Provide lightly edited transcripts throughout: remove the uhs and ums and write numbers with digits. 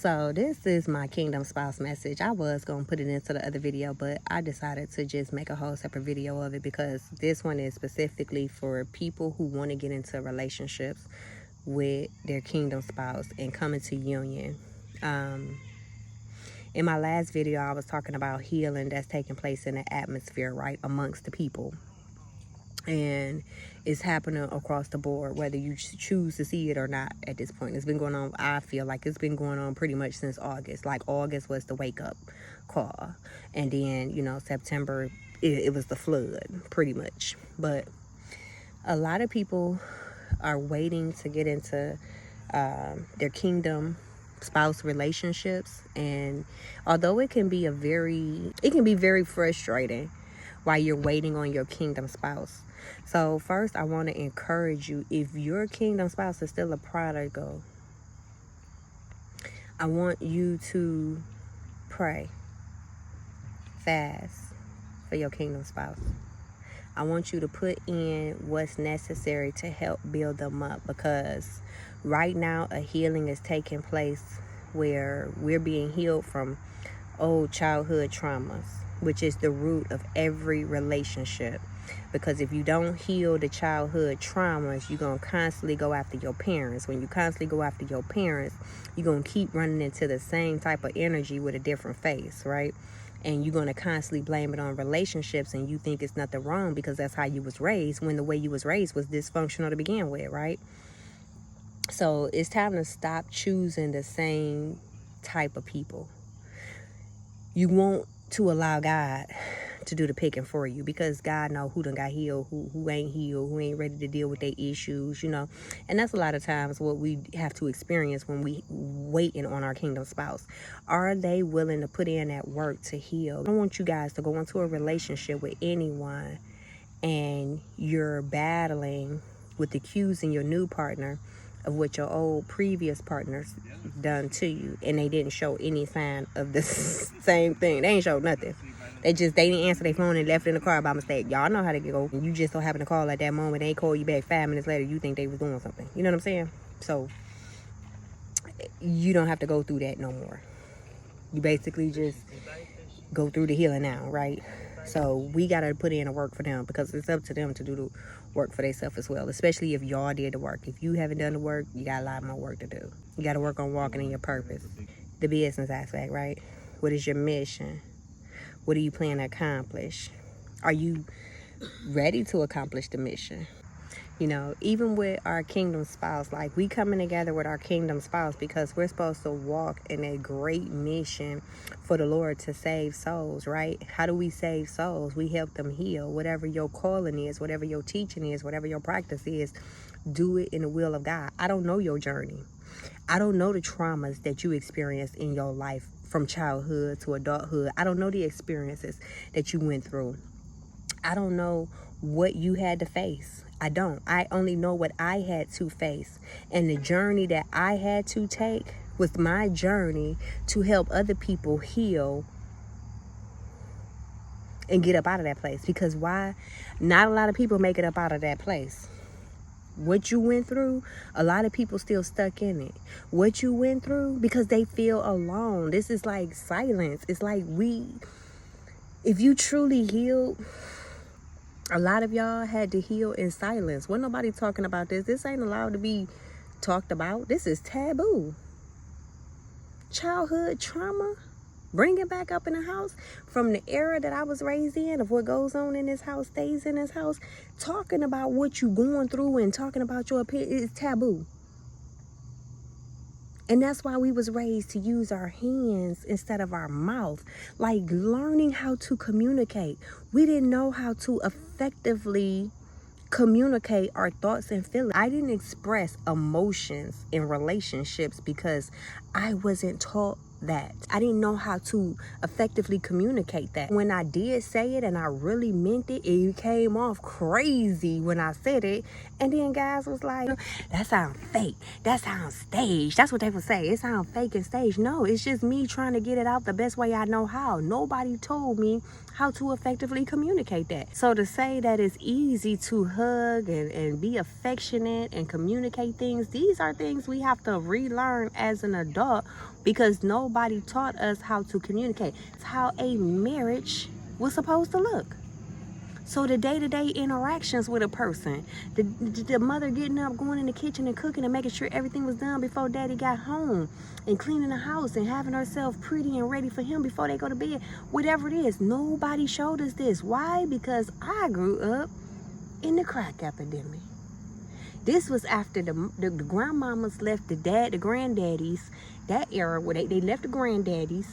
So this is my kingdom spouse message. I was going to put it into the other video, but I decided to just make a whole separate video of it because this one is specifically for people who want to get into relationships with their kingdom spouse and come into union. In my last video, I was talking about healing that's taking place in the atmosphere, right, amongst the people. And it's happening across the board, whether you choose to see it or not at this point. It's been going on, I feel like it's been going on pretty much since August. Like August was the wake up call. And then, you know, September, it was the flood, pretty much. But a lot of people are waiting to get into their kingdom spouse relationships. And although it can be very frustrating while you're waiting on your kingdom spouse. So first, I want to encourage you, if your kingdom spouse is still a prodigal, I want you to pray, fast for your kingdom spouse. I want you to put in what's necessary to help build them up, because right now a healing is taking place where we're being healed from old childhood traumas, which is the root of every relationship. Because if you don't heal the childhood traumas, you're going to constantly go after your parents. When you constantly go after your parents, you're going to keep running into the same type of energy with a different face, right? And you're going to constantly blame it on relationships, and you think it's nothing wrong because that's how you was raised, when the way you was raised was dysfunctional to begin with, right? So it's time to stop choosing the same type of people. You want to allow God to do the picking for you, because God know who done got healed, who ain't healed, who ain't ready to deal with their issues, you know. And that's a lot of times what we have to experience when we waiting on our kingdom spouse. Are they willing to put in that work to heal? I don't want you guys to go into a relationship with anyone and you're battling with accusing your new partner of what your old previous partners done to you, and they didn't show any sign of the same thing. They ain't showed nothing. They didn't answer their phone and left it in the car by mistake. Y'all know how to go. You just don't happen to call at that moment. They ain't call you back 5 minutes later. You think they was doing something. You know what I'm saying? So you don't have to go through that no more. You basically just go through the healing now, right? So we got to put in the work for them, because it's up to them to do the work for themselves as well, especially if y'all did the work. If you haven't done the work, you got a lot more work to do. You got to work on walking in your purpose. The business aspect, right? What is your mission? What do you plan to accomplish? Are you ready to accomplish the mission? You know, even with our kingdom spouse, like we coming together with our kingdom spouse because we're supposed to walk in a great mission for the Lord to save souls, right? How do we save souls? We help them heal. Whatever your calling is, whatever your teaching is, whatever your practice is, do it in the will of God. I don't know your journey. I don't know the traumas that you experienced in your life from childhood to adulthood. I don't know the experiences that you went through. I don't know what you had to face. I don't. I only know what I had to face. And the journey that I had to take was my journey to help other people heal and get up out of that place. Because why? Not a lot of people make it up out of that place. What you went through, a lot of people still stuck in it. What you went through, because they feel alone. This is like silence. It's like if you truly healed, a lot of y'all had to heal in silence. Wasn't nobody talking about this. This ain't allowed to be talked about. This is taboo. Childhood trauma, bring it back up in the house from the era that I was raised in, of what goes on in this house stays in this house. Talking about what you going through and talking about your opinion is taboo. And that's why we was raised to use our hands instead of our mouth. Like learning how to communicate. We didn't know how to effectively communicate our thoughts and feelings. I didn't express emotions in relationships because I wasn't taught that. I didn't know how to effectively communicate that. When I did say it and I really meant it, it came off crazy when I said it. And then guys was like, that sounds fake. That sounds staged. That's what they would say. It sounds fake and staged. No, it's just me trying to get it out the best way I know how. Nobody told me how to effectively communicate that. So to say that it's easy to hug and be affectionate and communicate things, these are things we have to relearn as an adult, because nobody taught us how to communicate. It's how a marriage was supposed to look. So the day-to-day interactions with a person, the mother getting up, going in the kitchen and cooking and making sure everything was done before daddy got home, and cleaning the house and having herself pretty and ready for him before they go to bed, whatever it is, nobody showed us this. Why? Because I grew up in the crack epidemic. This was after the grandmamas left the granddaddies, that era where they left the granddaddies.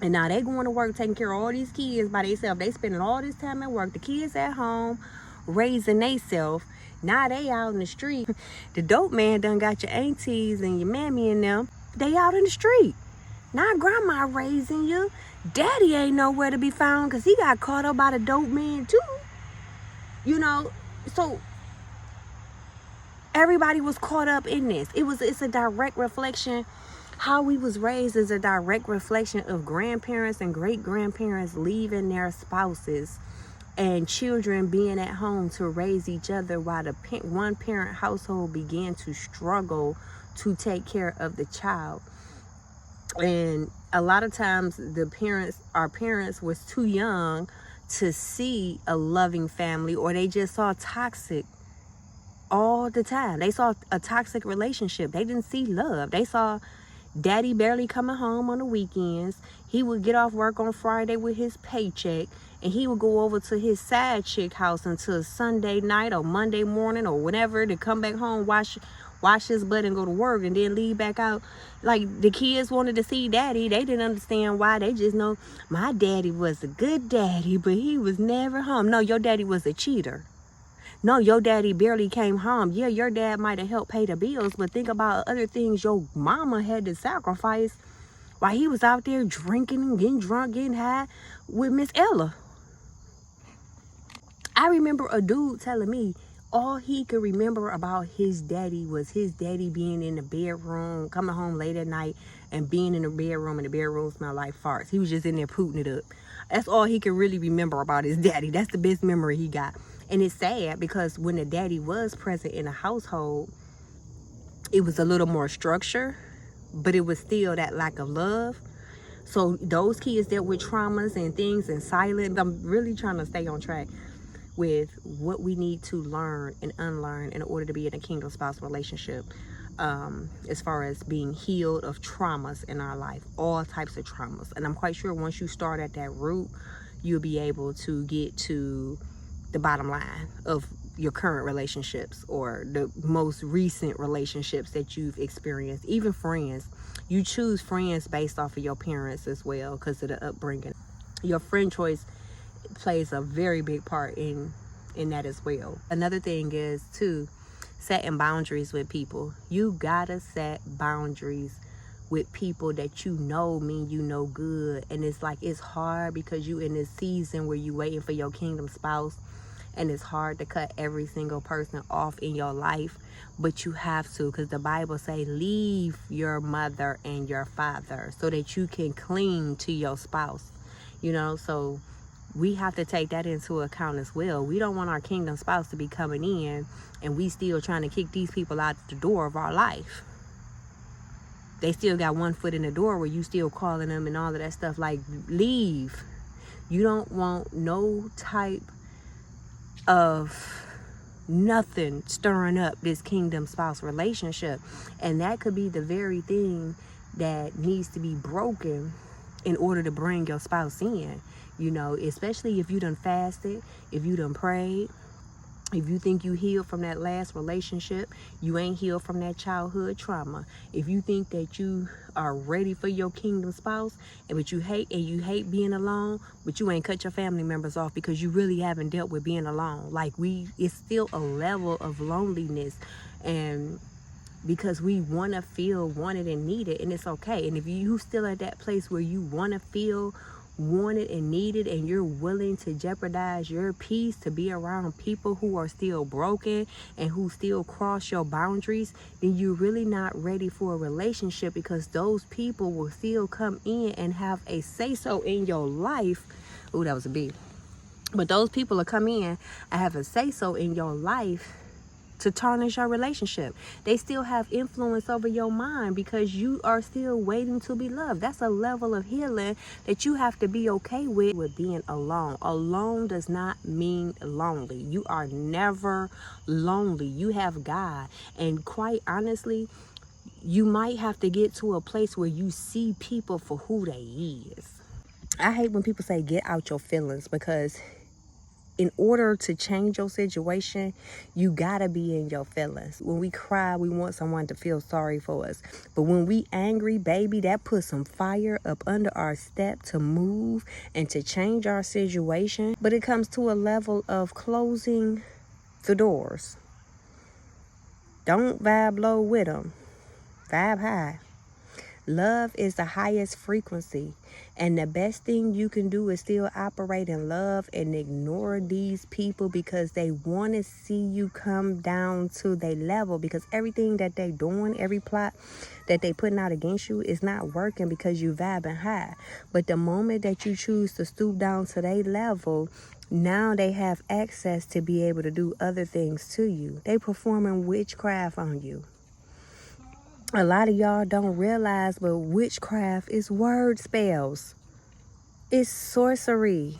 And now they going to work taking care of all these kids by themselves. They spending all this time at work. The kids at home raising themselves. Now they out in the street. The dope man done got your aunties and your mammy and them. They out in the street. Now grandma raising you. Daddy ain't nowhere to be found because he got caught up by the dope man too. You know, so everybody was caught up in this. It's a direct reflection. How we was raised is a direct reflection of grandparents and great-grandparents leaving their spouses and children being at home to raise each other while the one-parent household began to struggle to take care of the child. And a lot of times our parents was too young to see a loving family, or they just saw toxic all the time. They saw a toxic relationship. They didn't see love. They saw daddy barely coming home on the weekends. He would get off work on Friday with his paycheck, and he would go over to his side chick house until Sunday night or Monday morning or whenever to come back home, wash his butt and go to work, and then leave back out. Like, the kids wanted to see daddy. They didn't understand why. They just know my daddy was a good daddy, but he was never home. No, your daddy was a cheater. No, your daddy barely came home. Yeah, your dad might have helped pay the bills, but think about other things your mama had to sacrifice while he was out there drinking and getting drunk, getting high with Miss Ella. I remember a dude telling me all he could remember about his daddy was his daddy being in the bedroom, coming home late at night, and being in the bedroom, and the bedroom smelled like farts. He was just in there pooting it up. That's all he could really remember about his daddy. That's the best memory he got. And it's sad because when the daddy was present in a household, it was a little more structure, but it was still that lack of love. So those kids dealt with traumas and things in silence. I'm really trying to stay on track with what we need to learn and unlearn in order to be in a kingdom spouse relationship, as far as being healed of traumas in our life, all types of traumas. And I'm quite sure once you start at that root, you'll be able to get to the bottom line of your current relationships or the most recent relationships that you've experienced. Even friends, you choose friends based off of your parents as well, because of the upbringing. Your friend choice plays a very big part in that as well. Another thing is too, setting boundaries with people. You gotta set boundaries with people that you know mean you know good. And it's like, it's hard because you in this season where you waiting for your kingdom spouse, and it's hard to cut every single person off in your life, but you have to, because the Bible say leave your mother and your father so that you can cling to your spouse, you know. So we have to take that into account as well. We don't want our kingdom spouse to be coming in and we still trying to kick these people out the door of our life. They still got one foot in the door where you still calling them and all of that stuff. Like, leave. You don't want no type of nothing stirring up this kingdom spouse relationship. And that could be the very thing that needs to be broken in order to bring your spouse in, you know, especially if you done fasted, if you done prayed, if you think you healed from that last relationship, you ain't healed from that childhood trauma. If you think that you are ready for your kingdom spouse, but you hate being alone, but you ain't cut your family members off because you really haven't dealt with being alone. Like, it's still a level of loneliness, and because we want to feel wanted and needed, and it's okay. And if you still at that place where you want to feel wanted and needed, and you're willing to jeopardize your peace to be around people who are still broken and who still cross your boundaries, then you're really not ready for a relationship, because those people will still come in and have a say-so in your life, Ooh, that was a B. But those people will come in and have a say-so in your life to tarnish your relationship. They still have influence over your mind because you are still waiting to be loved. That's a level of healing that you have to be okay with being alone. Alone does not mean lonely. You are never lonely. You have God. And quite honestly, you might have to get to a place where you see people for who they is. I hate when people say get out your feelings, because in order to change your situation, you gotta be in your feelings. When we cry, we want someone to feel sorry for us. But when we angry, baby, that puts some fire up under our step to move and to change our situation. But it comes to a level of closing the doors. Don't vibe low with them. Vibe high. Love is the highest frequency, and the best thing you can do is still operate in love and ignore these people because they want to see you come down to their level, because everything that they doing, every plot that they putting out against you is not working because you vibing high. But the moment that you choose to stoop down to their level, now they have access to be able to do other things to you. They performing witchcraft on you. A lot of y'all don't realize, but witchcraft is word spells. It's sorcery.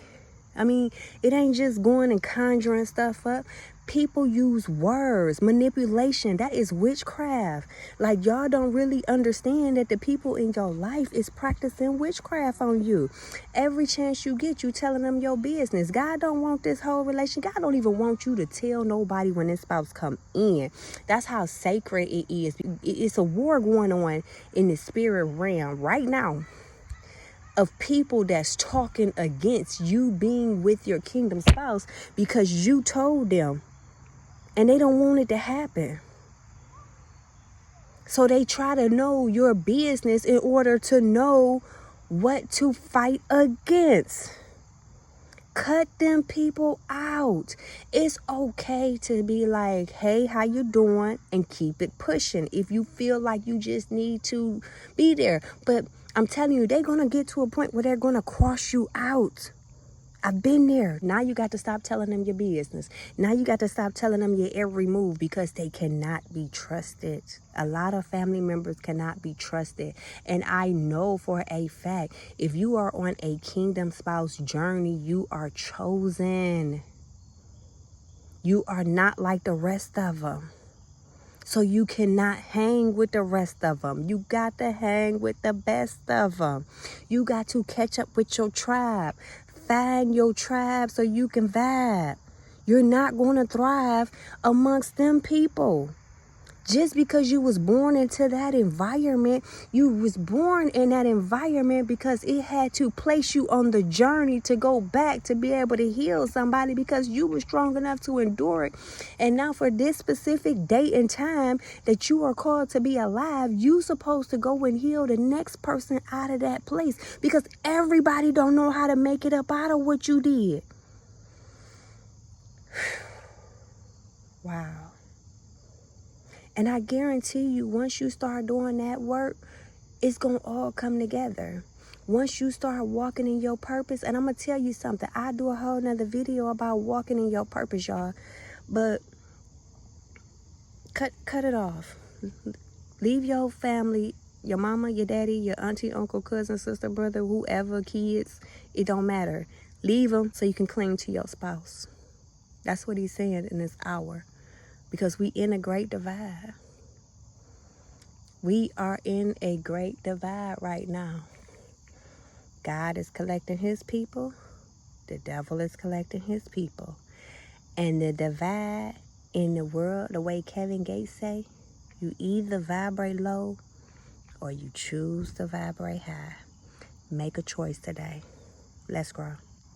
I mean, it ain't just going and conjuring stuff up. People use words, manipulation. That is witchcraft. Like, y'all don't really understand that the people in your life is practicing witchcraft on you. Every chance you get, you telling them your business. God don't want this whole relation. God don't even want you to tell nobody when this spouse come in. That's how sacred it is. It's a war going on in the spirit realm right now of people that's talking against you being with your kingdom spouse because you told them and they don't want it to happen. So they try to know your business in order to know what to fight against. Cut them people out. It's okay to be like, hey, how you doing? And keep it pushing if you feel like you just need to be there. But I'm telling you, they're going to get to a point where they're going to cross you out. I've been there. Now you got to stop telling them your business. Now you got to stop telling them your every move because they cannot be trusted. A lot of family members cannot be trusted. And I know for a fact, if you are on a kingdom spouse journey, you are chosen. You are not like the rest of them. So you cannot hang with the rest of them. You got to hang with the best of them. You got to catch up with your tribe. Find your tribe so you can vibe. You're not going to thrive amongst them people. Just because you was born into that environment, you was born in that environment because it had to place you on the journey to go back to be able to heal somebody because you were strong enough to endure it. And now for this specific date and time that you are called to be alive, you supposed to go and heal the next person out of that place because everybody don't know how to make it up out of what you did. Wow. And I guarantee you, once you start doing that work, it's going to all come together. Once you start walking in your purpose, and I'm going to tell you something. I do a whole nother video about walking in your purpose, y'all. But cut it off. Leave your family, your mama, your daddy, your auntie, uncle, cousin, sister, brother, whoever, kids. It don't matter. Leave them so you can cling to your spouse. That's what he's saying in this hour. Because we in a great divide. We are in a great divide right now. God is collecting his people. The devil is collecting his people. And the divide in the world, the way Kevin Gates say, you either vibrate low or you choose to vibrate high. Make a choice today. Let's grow.